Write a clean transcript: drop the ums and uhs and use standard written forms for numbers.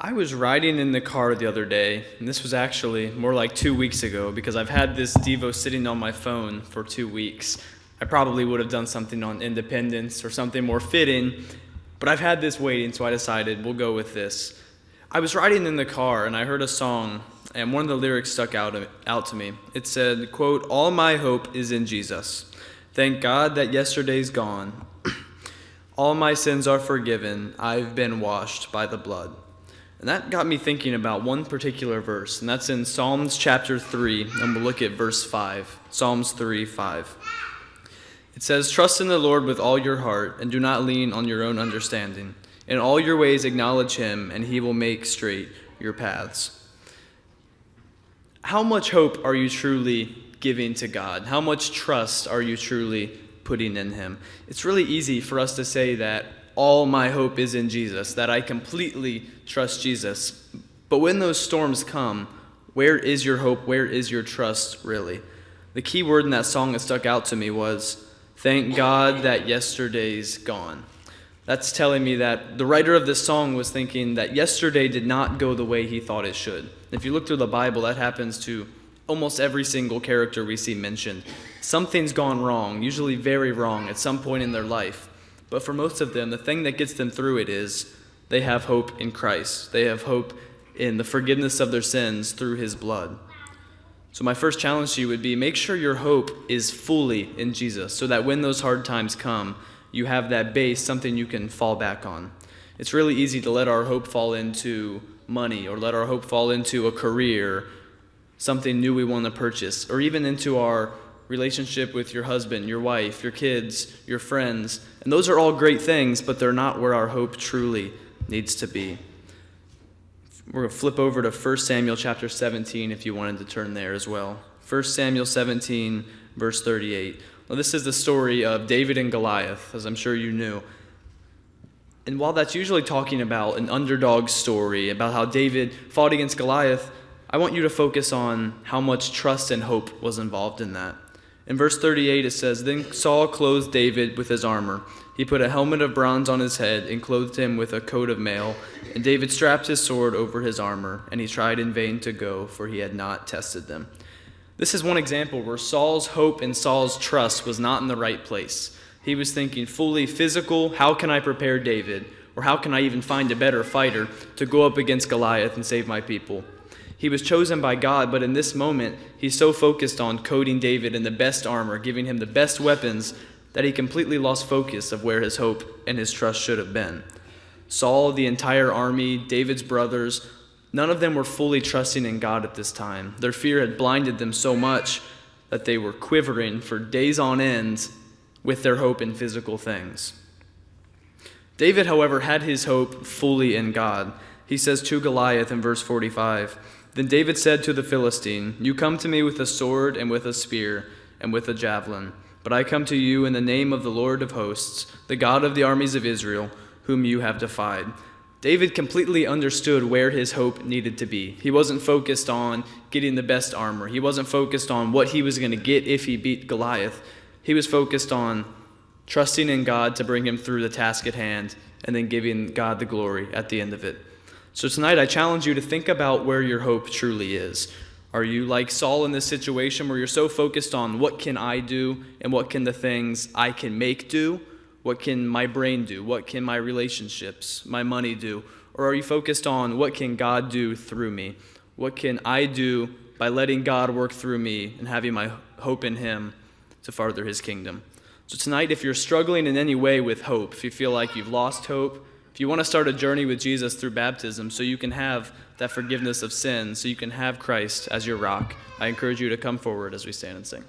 I was riding in the car the other day, and this was actually more like 2 weeks ago because I've had this Devo sitting on my phone for 2 weeks. I probably would have done something on independence or something more fitting, but I've had this waiting, so I decided we'll go with this. I was riding in the car and I heard a song, and one of the lyrics stuck out to me. It said, quote, "All my hope is in Jesus. Thank God that yesterday's gone. All my sins are forgiven. I've been washed by the blood." And that got me thinking about one particular verse, and that's in Psalms chapter 3, and we'll look at verse 5. Psalms 3:5. It says, "Trust in the Lord with all your heart, and do not lean on your own understanding. In all your ways acknowledge him, and he will make straight your paths." How much hope are you truly giving to God? How much trust are you truly putting in him? It's really easy for us to say that all my hope is in Jesus, that I completely trust Jesus. But when those storms come, where is your hope? Where is your trust really? The key word in that song that stuck out to me was, "Thank God that yesterday's gone." That's telling me that the writer of this song was thinking that yesterday did not go the way he thought it should. If you look through the Bible, that happens to almost every single character we see mentioned. Something's gone wrong, usually very wrong, at some point in their life. But for most of them, the thing that gets them through it is they have hope in Christ. They have hope in the forgiveness of their sins through his blood. So my first challenge to you would be, make sure your hope is fully in Jesus so that when those hard times come, you have that base, something you can fall back on. It's really easy to let our hope fall into money, or let our hope fall into a career, something new we want to purchase, or even into our relationship with your husband, your wife, your kids, your friends. And those are all great things, but they're not where our hope truly needs to be. We're going to flip over to 1 Samuel chapter 17 if you wanted to turn there as well. 1 Samuel 17, verse 38. Well, this is the story of David and Goliath, as I'm sure you knew. And while that's usually talking about an underdog story, about how David fought against Goliath, I want you to focus on how much trust and hope was involved in that. In verse 38, it says, "Then Saul clothed David with his armor. He put a helmet of bronze on his head and clothed him with a coat of mail. And David strapped his sword over his armor, and he tried in vain to go, for he had not tested them." This is one example where Saul's hope and Saul's trust was not in the right place. He was thinking fully physical, how can I prepare David? Or how can I even find a better fighter to go up against Goliath and save my people? He was chosen by God, but in this moment, he's so focused on coating David in the best armor, giving him the best weapons, that he completely lost focus of where his hope and his trust should have been. Saul, the entire army, David's brothers, none of them were fully trusting in God at this time. Their fear had blinded them so much that they were quivering for days on end with their hope in physical things. David, however, had his hope fully in God. He says to Goliath in verse 45, "Then David said to the Philistine, 'You come to me with a sword and with a spear and with a javelin, but I come to you in the name of the Lord of hosts, the God of the armies of Israel, whom you have defied.'" David completely understood where his hope needed to be. He wasn't focused on getting the best armor. He wasn't focused on what he was going to get if he beat Goliath. He was focused on trusting in God to bring him through the task at hand and then giving God the glory at the end of it. So tonight I challenge you to think about where your hope truly is. Are you like Saul in this situation where you're so focused on what can I do and what can the things I can make do? What can my brain do? What can my relationships, my money do? Or are you focused on what can God do through me? What can I do by letting God work through me and having my hope in him to further his kingdom? So tonight, if you're struggling in any way with hope, if you feel like you've lost hope, if you want to start a journey with Jesus through baptism so you can have that forgiveness of sin, so you can have Christ as your rock, I encourage you to come forward as we stand and sing.